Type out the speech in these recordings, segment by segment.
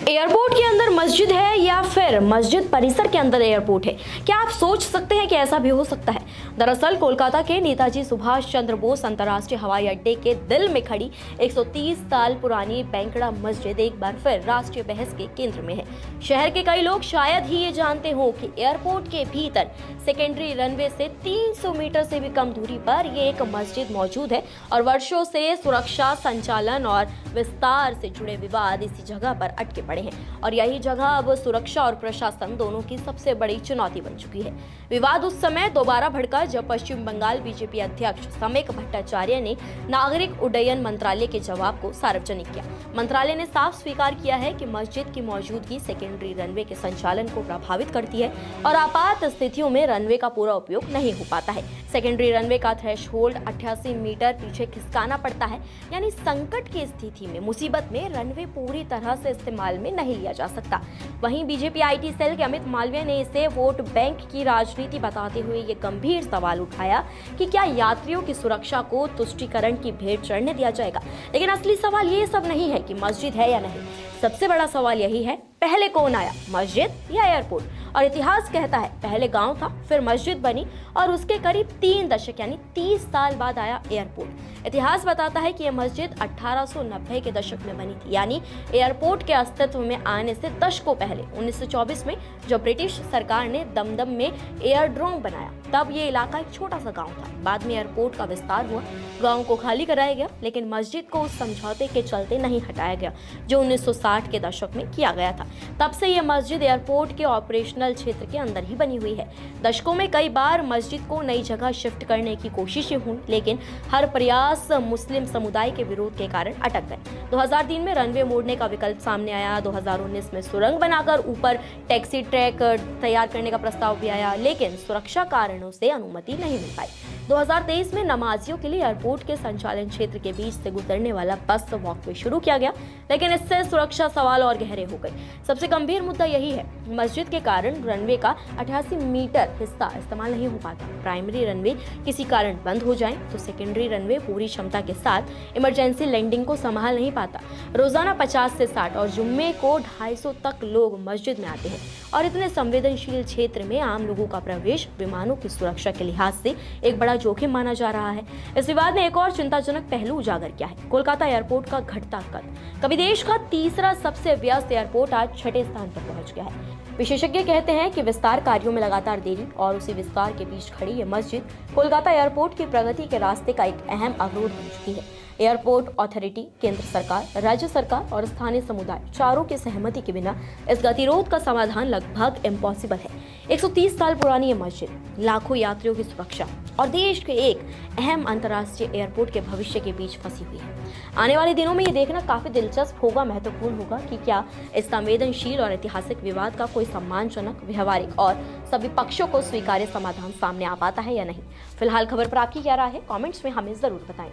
Airport के अंदर मस्जिद है या फिर मस्जिद परिसर के अंदर एयरपोर्ट है? क्या आप सोच सकते हैं कि ऐसा भी हो सकता है? दरअसल कोलकाता के नेताजी सुभाष चंद्र बोस अंतर्राष्ट्रीय हवाई अड्डे के दिल में खड़ी 130 साल पुरानी बैंकड़ा मस्जिद एक बार फिर राष्ट्रीय बहस के केंद्र में है। शहर के कई लोग शायद ही ये जानते हो कि एयरपोर्ट के भीतर सेकेंडरी रनवे से 300 मीटर से भी कम दूरी पर ये एक मस्जिद मौजूद है और वर्षों से सुरक्षा, संचालन और विस्तार से जुड़े विवाद इसी जगह पर अटके पड़े हैं और यही जगह अब सुरक्षा और प्रशासन दोनों की सबसे बड़ी चुनौती बन चुकी है। विवाद उस समय दोबारा भड़का जब पश्चिम बंगाल बीजेपी अध्यक्ष समेक भट्टाचार्य ने नागरिक उड्डयन मंत्रालय के जवाब को सार्वजनिक किया। मंत्रालय ने साफ स्वीकार किया है कि मस्जिद की मौजूदगी सेकेंडरी रनवे के संचालन को प्रभावित करती है और आपात स्थितियों में रनवे का पूरा उपयोग नहीं हो पाता है। सेकेंडरी रनवे का थ्रेशहोल्ड 88 मीटर पीछे खिसकाना पड़ता है, यानी संकट की स्थिति में, मुसीबत में रनवे पूरी तरह से इस्तेमाल में नहीं लिया जा सकता। वहीं बीजेपी आईटी सेल के अमित मालवीय ने इसे वोट बैंक की राजनीति बताते हुए ये गंभीर सवाल उठाया कि क्या यात्रियों की सुरक्षा को तुष्टीकरण की भेंट चढ़ने दिया जाएगा। लेकिन असली सवाल ये सब नहीं है कि मस्जिद है या नहीं। सबसे बड़ा सवाल यही है, पहले कौन आया, मस्जिद या एयरपोर्ट? और इतिहास कहता है पहले गांव था, फिर मस्जिद बनी और उसके करीब 3 दशक यानी 30 साल बाद आया एयरपोर्ट। इतिहास बताता है कि यह मस्जिद 1890 के दशक में बनी थी, यानी एयरपोर्ट के अस्तित्व में आने से दशकों पहले। 1924 में जब ब्रिटिश सरकार ने दमदम में एयरड्रोम बनाया, तब ये इलाका एक छोटा सा गाँव था। बाद में एयरपोर्ट का विस्तार हुआ, गाँव को खाली कराया गया, लेकिन मस्जिद को उस समझौते के चलते नहीं हटाया गया जो 1960 के दशक में किया गया था। तब से यह मस्जिद एयरपोर्ट के ऑपरेशनल क्षेत्र के अंदर ही बनी हुई है। दशकों में कई बार मस्जिद को नई जगह शिफ्ट करने की कोशिशें हुई, लेकिन हर प्रयास मुस्लिम समुदाय के विरोध के कारण अटक गए। 2003 में रनवे मोड़ने का विकल्प सामने आया। 2019 में सुरंग बनाकर ऊपर टैक्सी ट्रैक तैयार करने का प्रस्ताव भी आया, लेकिन सुरक्षा कारणों से अनुमति नहीं मिल पाई। 2023 में नमाजियों के लिए एयरपोर्ट के संचालन क्षेत्र के बीच से गुजरने वाला बस वॉकवे शुरू किया गया, लेकिन इससे सुरक्षा सवाल और गहरे हो गए। सबसे गंभीर मुद्दा यही है, मस्जिद के कारण रनवे का 88 मीटर हिस्सा इस्तेमाल नहीं हो पाता। प्राइमरी रनवे किसी कारण बंद हो जाए तो सेकेंडरी रनवे पूरी क्षमता के साथ इमरजेंसी लैंडिंग को संभाल नहीं पाता। रोजाना 50 से 60 और जुम्मे को 250 तक लोग मस्जिद में आते हैं और इतने संवेदनशील क्षेत्र में आम लोगों का प्रवेश विमानों की सुरक्षा के लिहाज से एक बड़ा जोखिम माना जा रहा है। इस विवाद ने एक और चिंताजनक पहलू उजागर किया है, कोलकाता एयरपोर्ट का घटता कद। कभी देश का तीसरा सबसे व्यस्त एयरपोर्ट आज 6ठे स्थान पर पहुंच गया है। विशेषज्ञ कहते हैं कि विस्तार कार्यों में लगातार देरी और उसी विस्तार के बीच खड़ी ये मस्जिद कोलकाता एयरपोर्ट की प्रगति के रास्ते का एक अहम अवरोध बन चुकी है। एयरपोर्ट अथॉरिटी, केंद्र सरकार, राज्य सरकार और स्थानीय समुदाय चारों की सहमति के बिना इस गतिरोध का समाधान लगभग इम्पॉसिबल है। 130 साल पुरानी ये मस्जिद, लाखों यात्रियों की सुरक्षा और देश के एक अहम अंतर्राष्ट्रीय एयरपोर्ट के भविष्य के बीच फंसी हुई है। आने वाले दिनों में ये देखना काफी दिलचस्प होगा, महत्वपूर्ण होगा कि क्या इस संवेदनशील और ऐतिहासिक विवाद का कोई सम्मानजनक, व्यवहारिक और सभी पक्षों को स्वीकार्य समाधान सामने आ पाता है या नहीं। फिलहाल खबर पर आपकी क्या राय है, कमेंट्स में हमें जरूर बताएं।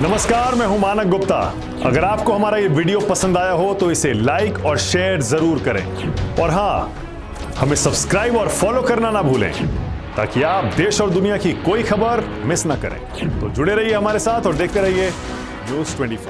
नमस्कार, मैं हूं मानक गुप्ता। अगर आपको हमारा ये वीडियो पसंद आया हो तो इसे लाइक और शेयर जरूर करें और हाँ, हमें सब्सक्राइब और फॉलो करना ना भूलें ताकि आप देश और दुनिया की कोई खबर मिस ना करें। तो जुड़े रहिए हमारे साथ और देखते रहिए न्यूज़ 24।